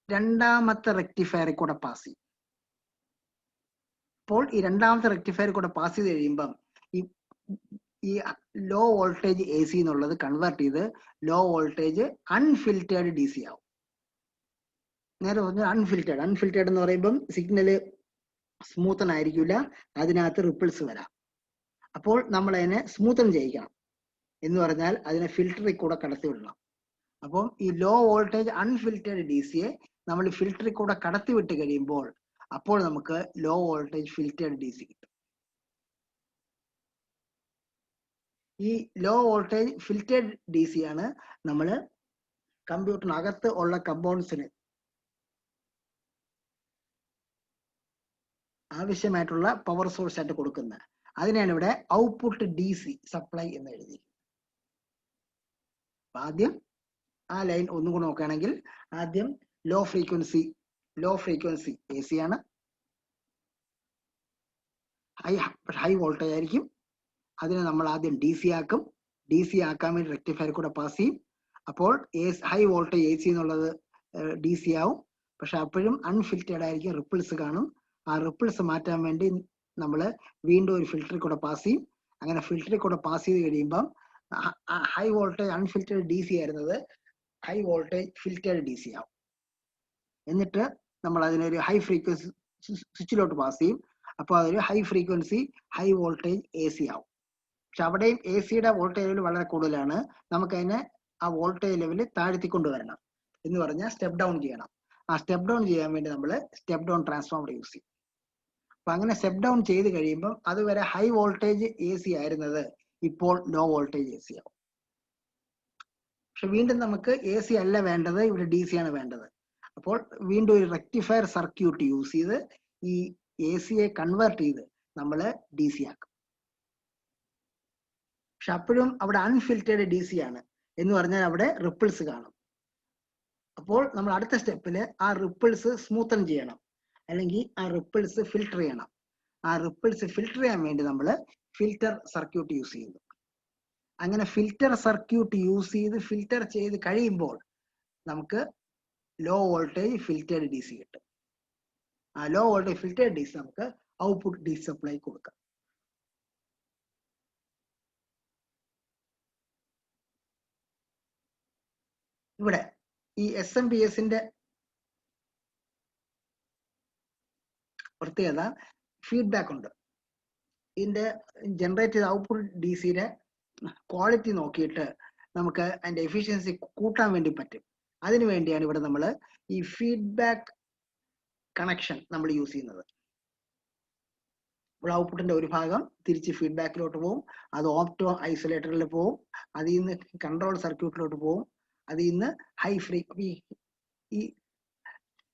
രണ്ടാമത്തെ റെക്ടിഫയറിൽ കൂടെ പാസ് ചെയ്യും. അപ്പോൾ ഈ രണ്ടാമത്തെ റെക്ടിഫയറിൽ കൂടെ പാസ് ചെയ്ത് കഴിയുമ്പം ഈ ലോ വോൾട്ടേജ് AC എന്നുള്ളത് കൺവേർട്ട് ചെയ്ത് ലോ വോൾട്ടേജ് അൺഫിൽറ്റേർഡ് DC ആവും. നേരെ പറഞ്ഞാൽ അൺഫിൽറ്റേർഡ് എന്ന് പറയുമ്പം സിഗ്നല് സ്മൂത്തൻ ആയിരിക്കില്ല, അതിനകത്ത് റിപ്പിൾസ് വരാം. അപ്പോൾ നമ്മൾ അതിനെ സ്മൂത്തൻ ചെയ്യിക്കണം എന്ന് പറഞ്ഞാൽ അതിനെ ഫിൽറ്ററിൽ കൂടെ കടത്തി വിടണം. അപ്പം ഈ ലോ വോൾട്ടേജ് അൺഫിൽറ്റേർഡ് DCയെ നമ്മൾ ഫിൽറ്ററിൽ കൂടെ കടത്തി വിട്ട് കഴിയുമ്പോൾ അപ്പോൾ നമുക്ക് ലോ വോൾട്ടേജ് ഫിൽറ്റേർഡ് DC കിട്ടും. ഈ ലോ വോൾട്ടേജ് ഫിൽറ്റേർഡ് DC ആണ് നമ്മൾ കമ്പ്യൂട്ടറിനകത്ത് ഉള്ള കമ്പൗണ്ട്സിന് ആവശ്യമായിട്ടുള്ള പവർ സോഴ്സ് ആയിട്ട് കൊടുക്കുന്നത്. അതിനാണ് ഇവിടെ ഔട്ട്പുട്ട് DC സപ്ലൈ എന്ന് എഴുതി. ആദ്യം ആ ലൈൻ ഒന്നും കൂടെ നോക്കുകയാണെങ്കിൽ ആദ്യം ലോ ഫ്രീക്വൻസി AC ആണ്, ഹൈ വോൾട്ടേജ് ആയിരിക്കും. അതിനെ നമ്മൾ ആദ്യം DC ആക്കും. DC ആക്കാൻ വേണ്ടി റെക്ടിഫയർ കൂടെ പാസ് ചെയ്യും. അപ്പോൾ ഹൈ വോൾട്ടേജ് AC എന്നുള്ളത് DC ആവും. പക്ഷെ അപ്പോഴും അൺഫിൽറ്റേഡ് ആയിരിക്കും, റിപ്പിൾസ് കാണും. ആ റിപ്പിൾസ് മാറ്റാൻ വേണ്ടി നമ്മൾ വീണ്ടും ഒരു ഫിൽറ്ററിൽ കൂടെ പാസ് ചെയ്യും. അങ്ങനെ ഫിൽറ്ററിൽ കൂടെ പാസ് ചെയ്ത് കഴിയുമ്പം ഹൈ വോൾട്ടേജ് അൺഫിൽറ്റേഡ് DC ആയിരുന്നത് ഹൈ വോൾട്ടേജ് ഫിൽറ്റേഡ് DC ആവും. എന്നിട്ട് നമ്മൾ അതിനൊരു ഹൈ ഫ്രീക്വൻസി സ്വിച്ചിലോട്ട് പാസ് ചെയ്യും. അപ്പോൾ അതൊരു high frequency high voltage AC ആവും. പക്ഷെ അവിടെയും AC-യുടെ വോൾട്ടേജ് ലെവൽ വളരെ കൂടുതലാണ്. നമുക്കതിനെ ആ വോൾട്ടേജ് ലെവൽ താഴ്ത്തിക്കൊണ്ടുവരണം. എന്ന് പറഞ്ഞാൽ സ്റ്റെപ്പ് ഡൗൺ ചെയ്യണം. ആ സ്റ്റെപ്പ് ഡൗൺ ചെയ്യാൻ വേണ്ടി നമ്മൾ സ്റ്റെപ്പ് ഡൗൺ ട്രാൻസ്ഫോമർ യൂസ് ചെയ്യും. അപ്പൊ അങ്ങനെ സ്റ്റെപ്പ് ഡൗൺ ചെയ്ത് കഴിയുമ്പോൾ അതുവരെ ഹൈ വോൾട്ടേജ് AC ആയിരുന്നത് ഇപ്പോൾ ലോ വോൾട്ടേജ് AC ആവും. പക്ഷെ വീണ്ടും നമുക്ക് AC അല്ല വേണ്ടത്, ഇവിടെ DC ആണ് വേണ്ടത്. അപ്പോൾ വീണ്ടും ഒരു റെക്ടിഫയർ സർക്യൂട്ട് യൂസ് ചെയ്ത് ഈ AC-യെ കൺവേർട്ട് ചെയ്ത് നമ്മൾ DC ആക്കും. പക്ഷെ അപ്പോഴും അവിടെ അൺഫിൽറ്റേഡ് DC ആണ് എന്ന് പറഞ്ഞാൽ അവിടെ റിപ്പിൾസ് കാണും. അപ്പോൾ നമ്മൾ അടുത്ത സ്റ്റെപ്പിൽ ആ റിപ്പിൾസ് സ്മൂത്തൻ ചെയ്യണം, അല്ലെങ്കിൽ ആ റിപ്പിൾസ് ഫിൽട്ടർ ചെയ്യണം. ആ റിപ്പിൾസ് ഫിൽട്ടർ ചെയ്യാൻ വേണ്ടി നമ്മൾ ഫിൽറ്റർ സർക്യൂട്ട് യൂസ് ചെയ്യുന്നു. അങ്ങനെ ഫിൽറ്റർ സർക്യൂട്ട് യൂസ് ചെയ്ത് ഫിൽറ്റർ ചെയ്ത് കഴിയുമ്പോൾ നമുക്ക് ലോ വോൾട്ടേജ് ഫിൽറ്റേഡ് DC കിട്ടും. ആ ലോ വോൾട്ടേജ് ഫിൽറ്റേഡ് DC നമുക്ക് ഔട്ട്പുട്ട് DC സപ്ലൈ കൊടുക്കാം. ഇവിടെ ഈ SMPS-ന്റെ പ്രത്യേകത ഫീഡ്ബാക്ക് ഉണ്ട്. ഇതിന്റെ ജനറേറ്റ് ചെയ്ത ഔട്ട്പുട്ട് DC-യുടെ ക്വാളിറ്റി നോക്കിയിട്ട് നമുക്ക് അതിന്റെ എഫിഷ്യൻസി കൂട്ടാൻ വേണ്ടി പറ്റും. അതിനു വേണ്ടിയാണ് ഇവിടെ നമ്മൾ ഈ ഫീഡ്ബാക്ക് കണക്ഷൻ നമ്മൾ യൂസ് ചെയ്യുന്നത്. ഇവിടെ ഔട്ട്പുട്ടിന്റെ ഒരു ഭാഗം തിരിച്ച് ഫീഡ്ബാക്കിലോട്ട് പോകും, അത് ഓപ്റ്റോ ഐസൊലേറ്ററിൽ പോകും, അതിൽ നിന്ന് കൺട്രോൾ സർക്യൂട്ടിലോട്ട് പോകും, അതിൽ നിന്ന് ഹൈ ഫ്രീക്വൻസി ഈ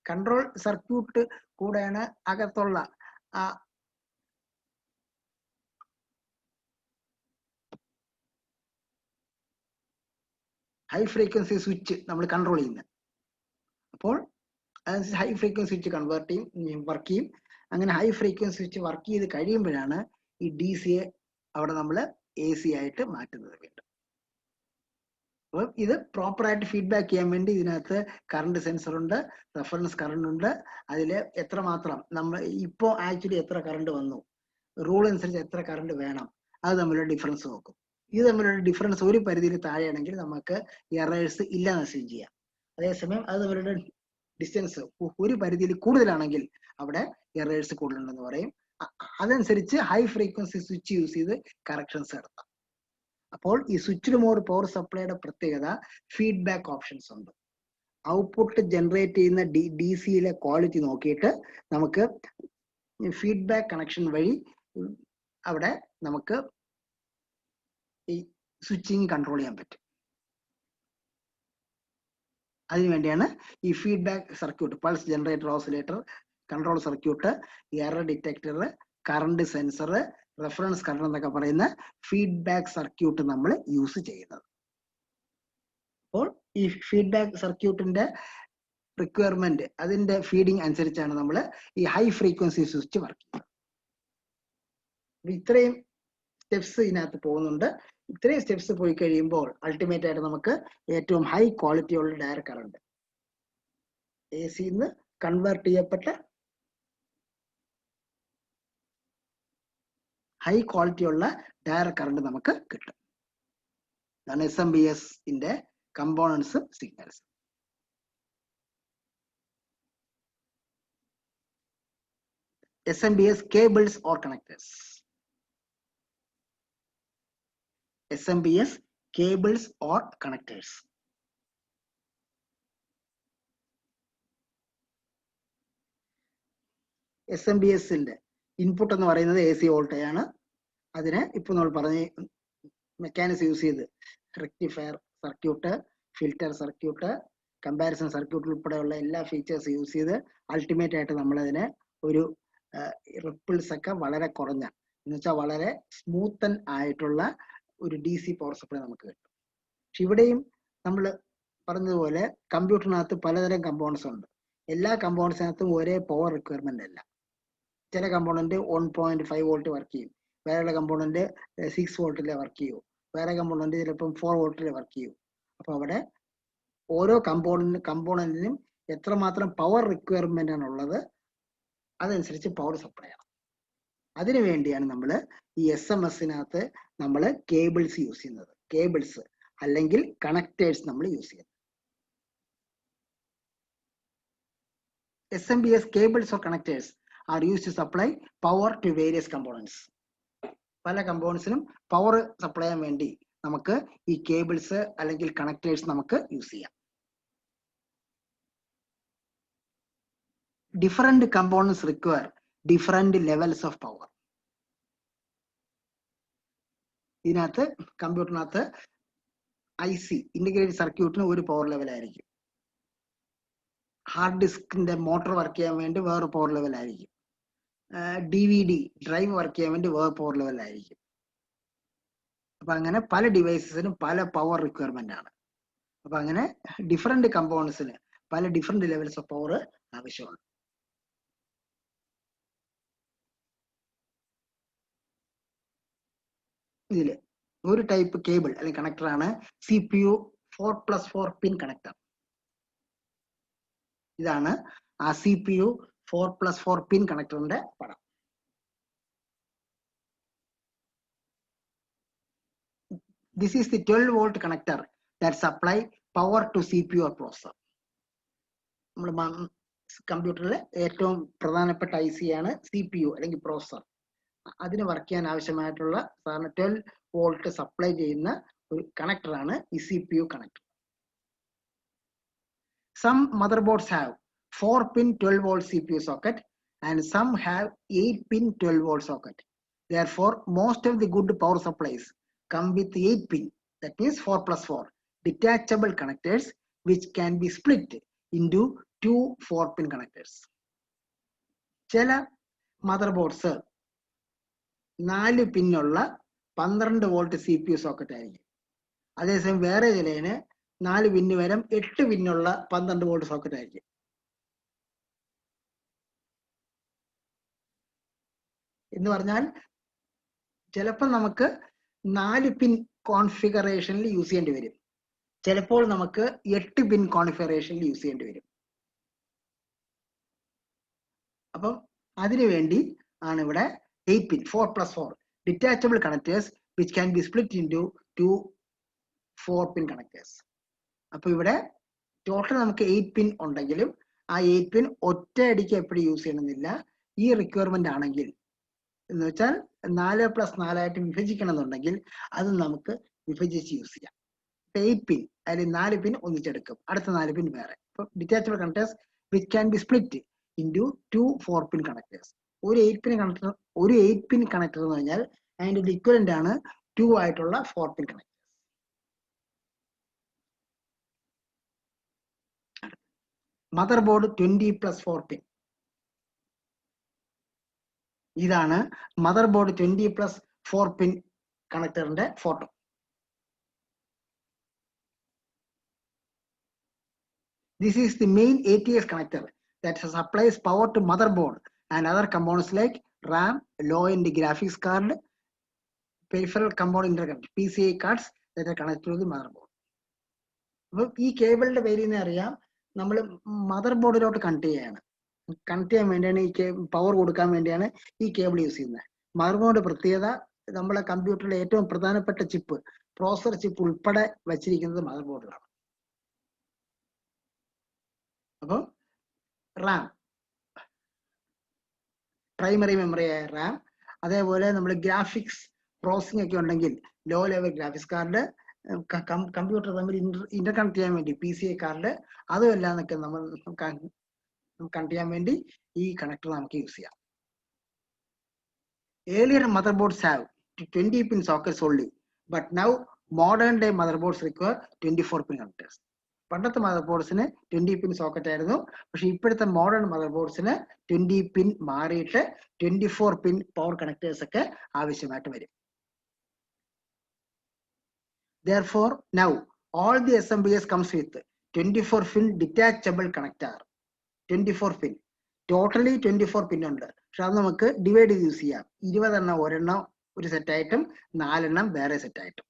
കൺട്രോൾ സർക്യൂട്ട് കൂടെയാണ് അകത്തുള്ള ആ ഹൈ ഫ്രീക്വൻസി സ്വിച്ച് നമ്മൾ കൺട്രോൾ ചെയ്യുന്നത്. അപ്പോൾ ഹൈ ഫ്രീക്വൻസി സ്വിച്ച് കൺവേർട്ട് ചെയ്യും, വർക്ക് ചെയ്യും. അങ്ങനെ ഹൈ ഫ്രീക്വൻസി സ്വിച്ച് വർക്ക് ചെയ്ത് കഴിയുമ്പോഴാണ് ഈ DC-യെ അവിടെ നമ്മൾ AC ആയിട്ട് മാറ്റുന്നത് വീണ്ടും. അപ്പം ഇത് പ്രോപ്പറായിട്ട് ഫീഡ്ബാക്ക് ചെയ്യാൻ വേണ്ടി ഇതിനകത്ത് കറണ്ട് സെൻസർ ഉണ്ട്, റെഫറൻസ് കറണ്ട് ഉണ്ട്. അതിൽ എത്രമാത്രം നമ്മൾ ഇപ്പോൾ ആക്ച്വലി എത്ര കറണ്ട് വന്നു, റൂൾ അനുസരിച്ച് എത്ര കറണ്ട് വേണം, അത് തമ്മിലുള്ള ഡിഫറൻസ് നോക്കും. ഇത് തമ്മിലുള്ള ഡിഫറൻസ് ഒരു പരിധിയിൽ താഴെയാണെങ്കിൽ നമുക്ക് എറേഴ്സ് ഇല്ലാന്ന് അസ്യൂം ചെയ്യാം. അതേസമയം അത് തമ്മിലുള്ള ഡിസ്റ്റൻസ് ഒരു പരിധിയിൽ കൂടുതലാണെങ്കിൽ അവിടെ എറേഴ്സ് കൂടുതലുണ്ടെന്ന് പറയും. അതനുസരിച്ച് ഹൈ ഫ്രീക്വൻസി സ്വിച്ച് യൂസ് ചെയ്ത് കറക്ഷൻസ് നടത്താം. അപ്പോൾ ഈ സ്വിച്ച്ഡ് മോഡ് പവർ സപ്ലൈയുടെ പ്രത്യേകത ഫീഡ്ബാക്ക് ഓപ്ഷൻസ് ഉണ്ട്. ഔട്ട്പുട്ട് ജനറേറ്റ് ചെയ്യുന്ന DC-യിലെ ക്വാളിറ്റി നോക്കിയിട്ട് നമുക്ക് ഫീഡ്ബാക്ക് കണക്ഷൻ വഴി അവിടെ നമുക്ക് ഈ സ്വിച്ചിങ് കൺട്രോൾ ചെയ്യാൻ പറ്റും. അതിനുവേണ്ടിയാണ് ഈ feedback circuit, pulse generator, oscillator, control circuit, error detector, current sensor, reference current എന്നൊക്കെ പറയുന്ന ഫീഡ്ബാക്ക് സർക്യൂട്ട് നമ്മൾ യൂസ് ചെയ്യുന്നത്. അപ്പോൾ ഈ ഫീഡ്ബാക്ക് സർക്യൂട്ടിന്റെ റിക്വയർമെന്റ്, അതിന്റെ ഫീഡിങ് അനുസരിച്ചാണ് നമ്മൾ ഈ ഹൈ ഫ്രീക്വൻസി സ്വിച്ച് വർക്ക് ചെയ്യുന്നത്. ഇത്രയും സ്റ്റെപ്സ് ഇതിനകത്ത് പോകുന്നുണ്ട്. ഇത്രയും സ്റ്റെപ്സ് പോയി കഴിയുമ്പോൾ അൾട്ടിമേറ്റ് ആയിട്ട് നമുക്ക് ഏറ്റവും ഹൈ ക്വാളിറ്റി ഉള്ള ഡയറക്റ്റ് കറണ്ട് AC-ന്ന് കൺവേർട്ട് ചെയ്യപ്പെട്ട ഹൈ ക്വാളിറ്റി ഉള്ള ഡയറക്റ്റ് കറണ്ട് നമുക്ക് കിട്ടും. അതാണ് SMPS-ന്റെ components signals. SMPS cables or connectors. SMPS cables or connectors. SMPS-ന്റെ ഇൻപുട്ട് എന്ന് പറയുന്നത് AC വോൾട്ടേജ് ആണ്. അതിനെ ഇപ്പൊ നമ്മൾ പറഞ്ഞ മെക്കാനിക്സ് യൂസ് ചെയ്ത് rectifier circuit, filter circuit, comparison circuit ഉൾപ്പെടെയുള്ള എല്ലാ ഫീച്ചേഴ്സ് യൂസ് ചെയ്ത് അൾട്ടിമേറ്റ് ആയിട്ട് നമ്മൾ അതിനെ ഒരു റിപ്പിൾസ് ഒക്കെ വളരെ കുറഞ്ഞ എന്ന് വെച്ചാൽ വളരെ സ്മൂത്തൻ ആയിട്ടുള്ള ഒരു DC പവർ സപ്ലൈ നമുക്ക് കിട്ടും. പക്ഷെ ഇവിടെയും നമ്മൾ പറഞ്ഞതുപോലെ കമ്പ്യൂട്ടറിനകത്ത് പലതരം കമ്പോണൻസ് ഉണ്ട്. എല്ലാ കമ്പോണൻസിനകത്തും ഒരേ പവർ റിക്വയർമെന്റ് അല്ല. ചില കമ്പോണന്റ് 1.5 വോൾട്ട് വർക്ക് ചെയ്യും, വേറെ കമ്പോണന്റ് 6 വോൾട്ടിലെ വർക്ക് ചെയ്യൂ, വേറെ കമ്പോണന്റ് ചിലപ്പം 4 വോൾട്ടിലെ വർക്ക് ചെയ്യൂ. അപ്പൊ അവിടെ ഓരോ കമ്പോണന്റിനും എത്രമാത്രം പവർ റിക്വയർമെന്റ് ആണുള്ളത് അതനുസരിച്ച് പവർ സപ്ലൈ ആണ്. അതിനു വേണ്ടിയാണ് നമ്മൾ ഈ SMS-നകത്ത് നമ്മൾ കേബിൾസ് യൂസ് ചെയ്യുന്നത്. കേബിൾസ് അല്ലെങ്കിൽ കണക്ടേഴ്സ് നമ്മൾ യൂസ് ചെയ്യുന്നത്. SMPS cables or connectors are used to supply power to various components. പല കമ്പോണൻസിനും പവർ സപ്ലൈ ചെയ്യാൻ വേണ്ടി നമുക്ക് ഈ കേബിൾസ് അല്ലെങ്കിൽ കണക്ടേഴ്സ് നമുക്ക് യൂസ് ചെയ്യാം. Different components require different levels of power. ഇതിനകത്ത് കമ്പ്യൂട്ടറിനകത്ത് IC ഇന്റഗ്രേറ്റഡ് സർക്യൂട്ടിന് ഒരു പവർ ലെവൽ ആയിരിക്കും. ഹാർഡ് ഡിസ്കിന്റെ മോട്ടോർ വർക്ക് ചെയ്യാൻ വേണ്ടി വേറെ പവർ ലെവൽ ആയിരിക്കും. DVD ഡ്രൈവ് വർക്ക് ചെയ്യാൻ വേണ്ടി വേറെ പവർ ലെവൽ ആയിരിക്കും. അപ്പൊ അങ്ങനെ പല ഡിവൈസസിനും പല പവർ റിക്വയർമെന്റ് ആണ്. അപ്പൊ അങ്ങനെ ഡിഫറെന്റ് കമ്പോണൻസിന് പല ഡിഫറെന്റ് ലെവൽസ് ഓഫ് പവർ ആവശ്യമുണ്ട്. ഇതില് ഒരു ടൈപ്പ് കേബിൾ അല്ലെങ്കിൽ കണക്ടർ ആണ് CPU 4+4 പിൻ കണക്ടർ. ഇതാണ് ആ CPU 4+4 പിൻ കണക്ടറിന്റെ പടം. This is the 12 volt connector that supply power to CPU or processor. നമ്മൾ കമ്പ്യൂട്ടറിലെ ഏറ്റവും പ്രധാനപ്പെട്ട IC ആണ് CPU അല്ലെങ്കിൽ പ്രോസസർ. അതിന് വർക്ക് ചെയ്യാൻ ആവശ്യമായിട്ടുള്ള സാധാരണ 12 വോൾട്ട് സപ്ലൈ ചെയ്യുന്ന ഒരു കണക്ടറാണ് ഈ CPU connector. Some motherboards have 4-pin 12 volt CPU socket and some have 8-pin 12 volt socket. Therefore, most of the good power supplies come with 8-pin, that means 4+4 detachable connectors which can be split into 2 4-pin connectors. ചില മദർബോർഡ്സ് 4 പിന്നുള്ള 12 വോൾട്ട് CPU സോക്കറ്റ് ആയിരിക്കും. അതേസമയം വേറെ ചിലതിന് 4 പിന്ന് വരെ 8 പിന്നുള്ള 12 വോൾട്ട് സോക്കറ്റ് ആയിരിക്കും. എന്ന് പറഞ്ഞാൽ ചിലപ്പോൾ നമുക്ക് 4 പിൻ കോൺഫിഗറേഷനിൽ യൂസ് ചെയ്യേണ്ടി വരും, ചിലപ്പോൾ നമുക്ക് 8 പിൻ കോൺഫിഗറേഷനിൽ യൂസ് ചെയ്യേണ്ടി വരും. അപ്പം അതിനുവേണ്ടി ആണ് ഇവിടെ 8 pin 4+4 detachable connectors which can be split into 2 4-pin connectors. അപ്പൊ ഇവിടെ ടോട്ടൽ നമുക്ക് 8 പിൻ ഉണ്ടെങ്കിലും ആ 8 പിൻ ഒറ്റയടിക്ക് എപ്പോഴും യൂസ് ചെയ്യണമെന്നില്ല. ഈ റിക്വയർമെന്റ് ആണെങ്കിൽ എന്ന് വെച്ചാൽ 4+4 ആയിട്ട് വിഭജിക്കണം എന്നുണ്ടെങ്കിൽ അത് നമുക്ക് വിഭജിച്ച് യൂസ് ചെയ്യാം. 8 പിൻ അതിൽ 4 പിൻ ഒന്നിച്ചെടുക്കും, അടുത്ത 4 പിൻ വേറെ. Detachable connectors which can be split into 2 4-pin connectors. ഒരു 8 പിൻ കണക്ടർ എന്ന് പറഞ്ഞാൽ അതിന്റെ ഇക്വലന്റ് ആണ് 2 ആയിട്ടുള്ള 4-pin connectors. Motherboard 20+4 pin. ഇതാണ് മദർബോർഡ് 20+4 പിൻ കണക്ടറിന്റെ photo. This is the main ATS connector that supplies power to motherboard and other components like RAM, low-end graphics card, peripheral component interconnect, PCI cards that are connected to the motherboard. അപ്പോൾ ഈ കേബിളിന്റെ പേരിന്ന് അറിയാം, നമ്മൾ മദർബോർഡിലോട്ട് കണക്ട് ചെയ്യാൻ വേണ്ടിയാണ് ഈ പവർ കൊടുക്കാൻ വേണ്ടിയാണ് ഈ കേബിൾ യൂസ് ചെയ്യുന്നത്. മദർബോർഡ് പ്രത്യേകത, നമ്മളെ കമ്പ്യൂട്ടറിലെ ഏറ്റവും പ്രധാനപ്പെട്ട ചിപ്പ്, പ്രോസസർ ചിപ്പ് ഉൾപ്പെടെ വച്ചിരിക്കുന്നത് മദർബോർഡിലാണ്. അപ്പം റാം, പ്രൈമറി മെമ്മറി ആയ റാം, അതേപോലെ നമ്മൾ ഗ്രാഫിക്സ് പ്രോസസിംഗ് ഒക്കെ ഉണ്ടെങ്കിൽ low level graphics card, computer തമ്മിൽ ഇന്റർകണക്ട് ചെയ്യാൻ വേണ്ടി PCI കാർഡ്, അതും എല്ലാം എന്നൊക്കെ നമ്മൾ കണക്ട് ചെയ്യാൻ വേണ്ടി ഈ കണക്ടർ നമുക്ക് യൂസ് ചെയ്യാം. Earlier motherboards have 20 pin sockets only, but now modern day motherboards require 24 pin connectors. പണ്ടത്തെ മദർ ബോർഡ്സിന് 20 പിൻ സോക്കറ്റ് ആയിരുന്നു. പക്ഷെ ഇപ്പോഴത്തെ മോഡേൺ മദർ ബോർഡ്സിന് 20 പിൻ മാറിയിട്ട് 24 പിൻ പവർ കണക്ടേഴ്സ് ഒക്കെ ആവശ്യമായിട്ട് വരും. Therefore, now all the SMBS comes with 24 pin detachable connector. 24 pin. Totally 24 pin ഉണ്ട്. പക്ഷെ അത് നമുക്ക് ഡിവൈഡ് ചെയ്ത് യൂസ് ചെയ്യാം. 20 എണ്ണം ഒരെണ്ണം ഒരു സെറ്റ് ആയിട്ടും 4 എണ്ണം വേറെ സെറ്റ് ആയിട്ടും.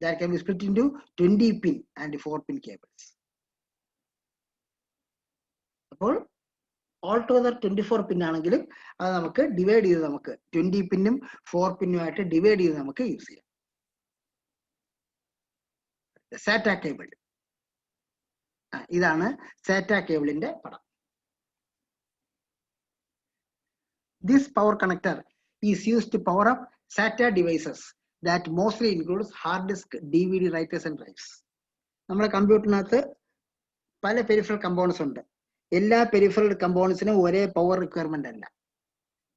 That can be split into 20 pin and 4 pin cables. അപ്പോൾ ഓൾ ടുഗദർ 24 പിൻ ആണെങ്കിലും അത് നമുക്ക് ഡിവൈഡ് ചെയ്ത് നമുക്ക് 20 പിന്നും 4 പിന്നുമായിട്ട് ഡിവൈഡ് ചെയ്ത് നമുക്ക് യൂസ് ചെയ്യാം. സാറ്റ കേബിൾ, ഇതാണ് സാറ്റ കേബിളിന്റെ പടം. This power connector is used to power up SATA devices that mostly includes hard disk, DVD writers and drives. നമ്മുടെ കമ്പ്യൂട്ടറിനകത്ത് പല പെരിഫറൽ കമ്പോണൻസ് ഉണ്ട്. എല്ലാ പെരിഫറൽ കമ്പോണൻസിനും ഒരേ പവർ റിക്വയർമെന്റ് അല്ല.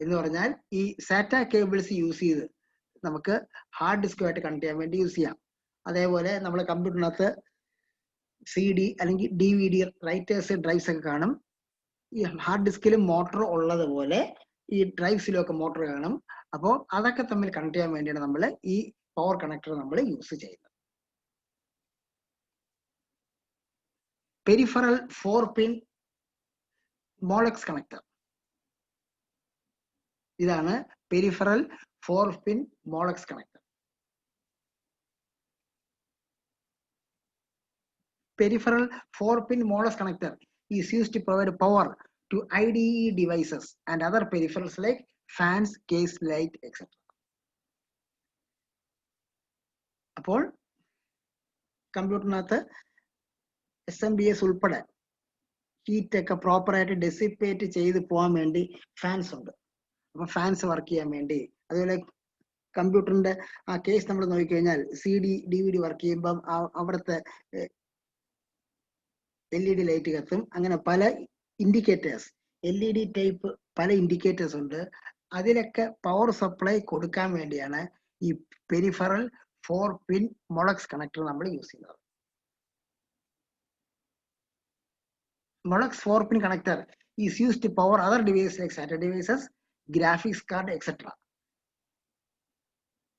എന്ന് പറഞ്ഞാൽ ഈ സാറ്റ കേബിൾസ് യൂസ് ചെയ്ത് നമുക്ക് ഹാർഡ് ഡിസ്കുമായിട്ട് കണക്ട് ചെയ്യാൻ വേണ്ടി യൂസ് ചെയ്യാം. അതേപോലെ നമ്മുടെ കമ്പ്യൂട്ടറിനകത്ത് CD അല്ലെങ്കിൽ DVD റൈറ്റേഴ്സ് ഡ്രൈവ്സ് ഒക്കെ കാണും. ഈ ഹാർഡ് ഡിസ്കിലും മോട്ടോർ ഉള്ളതുപോലെ ഈ ഡ്രൈവ്സിലും ഒക്കെ മോട്ടോർ കാണും. അപ്പോൾ അതൊക്കെ തമ്മിൽ കണക്ട് ചെയ്യാൻ വേണ്ടിയാണ് നമ്മൾ ഈ പവർ കണക്ടർ നമ്മൾ യൂസ് ചെയ്യുന്നത്. പെരിഫറൽ 4 പിൻ മോളക്സ് കണക്ടർ, ഇതാണ് peripheral 4 pin Molex connector. Peripheral 4 pin Molex connector is used to provide power to IDE devices and other peripherals like fans, case, light, etc. അപ്പോൾ കമ്പ്യൂട്ടറിനകത്ത് SMBS ഉൾപ്പെടെ ഹീറ്റ് ഒക്കെ പ്രോപ്പർ ആയിട്ട് ഡെസിപ്പേറ്റ് ചെയ്ത് പോകാൻ വേണ്ടി ഫാൻസ് ഉണ്ട്. അപ്പൊ ഫാൻസ് വർക്ക് ചെയ്യാൻ വേണ്ടി, അതുപോലെ കമ്പ്യൂട്ടറിന്റെ ആ കേസ് നമ്മൾ നോക്കിക്കഴിഞ്ഞാൽ CD DVD വർക്ക് ചെയ്യുമ്പം അവിടുത്തെ LED ലൈറ്റ് കത്തും. അങ്ങനെ പല ഇൻഡിക്കേറ്റേഴ്സ്, LED ടൈപ്പ് പല ഇൻഡിക്കേറ്റേഴ്സ് ഉണ്ട്. അതിലൊക്കെ പവർ സപ്ലൈ കൊടുക്കാൻ വേണ്ടിയാണ് ഈ പെരിഫറൽ 4 പിൻ മോളക്സ് കണക്ടർ നമ്മൾ യൂസ് ചെയ്യുന്നത്. Molex 4 pin connector is used to power other devices like SATA devices, graphics card, etc.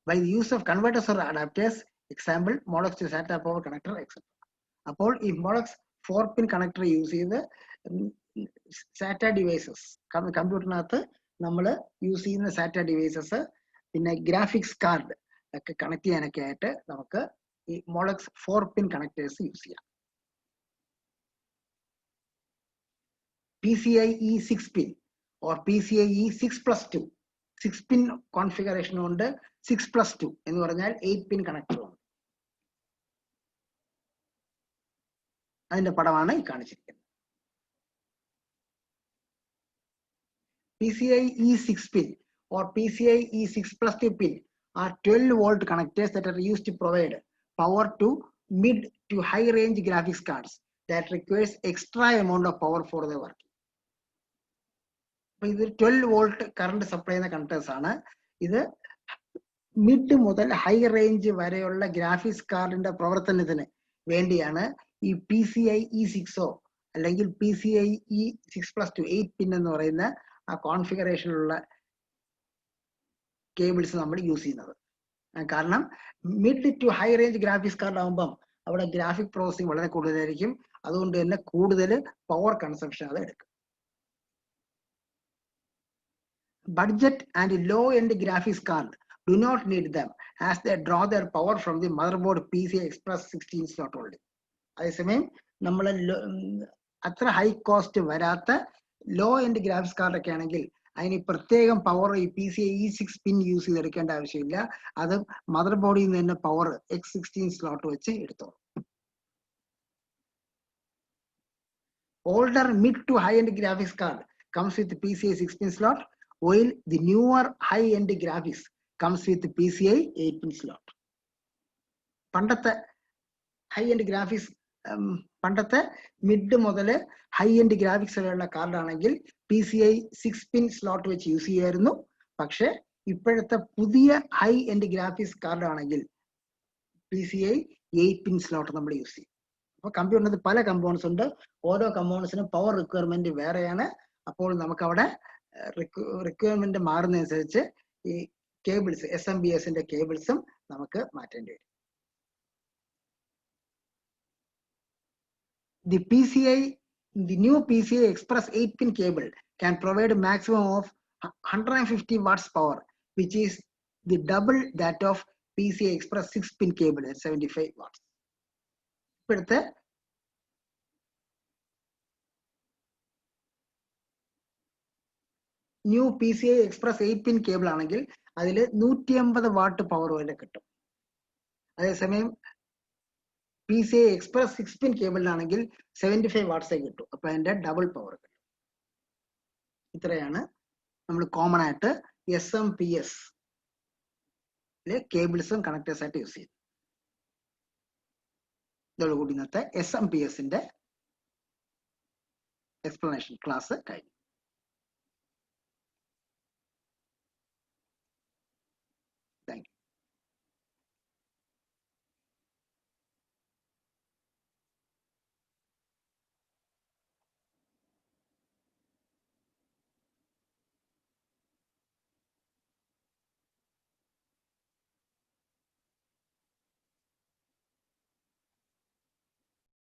by the use of converters or adapters, example Molex to SATA power connector, etc. അപ്പോൾ ഈ മോളക്സ് 4 പിൻ കണക്ടർ യൂസ് ചെയ്ത് സാറ്റ ഡിവൈസസ്, കമ്പ്യൂട്ടറിനകത്ത് നമ്മൾ യൂസ് ചെയ്യുന്ന സാറ്റ ഡിവൈസസ്, പിന്നെ ഗ്രാഫിക്സ് കാർഡ് ഒക്കെ കണക്ട് ചെയ്യാനൊക്കെ ആയിട്ട് നമുക്ക് ഈ മോളക്സ് 4 പിൻ കണക്ടേഴ്സ് യൂസ് ചെയ്യാം. PCIe 6 pin or PCIe 6+2, 6 pin configuration ഉണ്ട്. 6+2 എന്ന് പറഞ്ഞാൽ 8 പിൻ കണക്ടറും ഉണ്ട്. അതിന്റെ പടമാണ് ഈ കാണിച്ചിരിക്കുന്നത്. PCIe 6 pin or PCIe 6+2 pin are 12 volt connectors that are used to provide power to mid to high range graphics cards that requires extra amount of power for the work. ഇത് 12 വോൾട്ട് കറണ്ട് സപ്ലൈ ചെയ്യുന്ന കണക്ടേഴ്സ് ആണ്. ഇത് മിഡ് മുതൽ ഹൈ റേഞ്ച് വരെയുള്ള ഗ്രാഫിക്സ് കാർഡിന്റെ പ്രവർത്തനത്തിന് വേണ്ടിയാണ് ഈ PCIe 6 അല്ലെങ്കിൽ PCIe 6+2 8 പിൻ എന്ന് പറയുന്ന ആ കോൺഫിഗറേഷനിലുള്ള കേബിൾസ് നമ്മൾ യൂസ് ചെയ്യുന്നത്. കാരണം mid to high range graphics card ആകുമ്പം അവിടെ ഗ്രാഫിക് പ്രോസസിങ് വളരെ കൂടുതലായിരിക്കും. അതുകൊണ്ട് തന്നെ കൂടുതൽ പവർ കൺസംഷൻ അത് എടുക്കും. Budget and low end graphics card do not need them as they draw their power from the motherboard PCI Express 16 slot only. അതേസമയം നമ്മൾ അത്ര ഹൈ കോസ്റ്റ് വരാത്ത ലോ എൻഡ് ഗ്രാഫിക്സ് കാർഡ് ഒക്കെ ആണെങ്കിൽ അതിന് പ്രത്യേകം പവർ ഈ PCIe 6 പിൻ യൂസ് ചെയ്തെടുക്കേണ്ട ആവശ്യമില്ല. അത് മദർ ബോർഡിൽ നിന്ന് തന്നെ പവർ X16 സ്ലോട്ട് വെച്ച് എടുത്തോളും. Older mid to high end graphics card comes with PCI 6 pin slot, while the newer high end graphics comes with PCI 8 pin slot. പണ്ടത്തെ ഹൈ എൻഡ് ഗ്രാഫിക്സ്, പണ്ടത്തെ മിഡ് മുതൽ ഹൈ എൻഡ് ഗ്രാഫിക്സ് വരെയുള്ള കാർഡ് ആണെങ്കിൽ PCI 6 പിൻ സ്ലോട്ട് വെച്ച് യൂസ് ചെയ്യായിരുന്നു. പക്ഷെ ഇപ്പോഴത്തെ പുതിയ ഹൈ എൻഡ് ഗ്രാഫിക്സ് കാർഡ് ആണെങ്കിൽ PCI 8 പിൻ സ്ലോട്ട് നമ്മൾ യൂസ് ചെയ്യും. അപ്പൊ കമ്പ്യൂട്ടറിനകത്ത് പല കമ്പോണൻസ് ഉണ്ട്. ഓരോ കമ്പോണൻസിനും പവർ റിക്വയർമെന്റ് വേറെയാണ്. അപ്പോൾ നമുക്ക് അവിടെ റിക്വയർമെന്റ് മാറുന്നതനുസരിച്ച് ഈ കേബിൾസ് SMPSന്റെ കേബിൾസും നമുക്ക് മാറ്റേണ്ടി വരും. The new PCI Express 8-pin cable can provide a maximum of 150 watts power, which is the double that of PCI Express 6-pin cable at 75 watts. ഇപ്പോഴത്തെ new PCI Express 8-pin cable ആണെങ്കിൽ അതിൽ 150 വാട്ട് പവർ വരെ കിട്ടും. അതേസമയം PCI Express 6-pin കേബിളിലാണെങ്കിൽ 75 വാട്ട്സേ കിട്ടും. അപ്പൊ അതിന്റെ ഡബിൾ പവർ കിട്ടും. ഇത്രയാണ് നമ്മൾ കോമൺ ആയിട്ട് SMPS കേബിൾസും കണക്ടേഴ്സ് ആയിട്ട് യൂസ് ചെയ്യുന്നത്. ഇതോടുകൂടി ഇന്നത്തെ SMPSന്റെ എക്സ്പ്ലനേഷൻ ക്ലാസ് കഴിഞ്ഞു.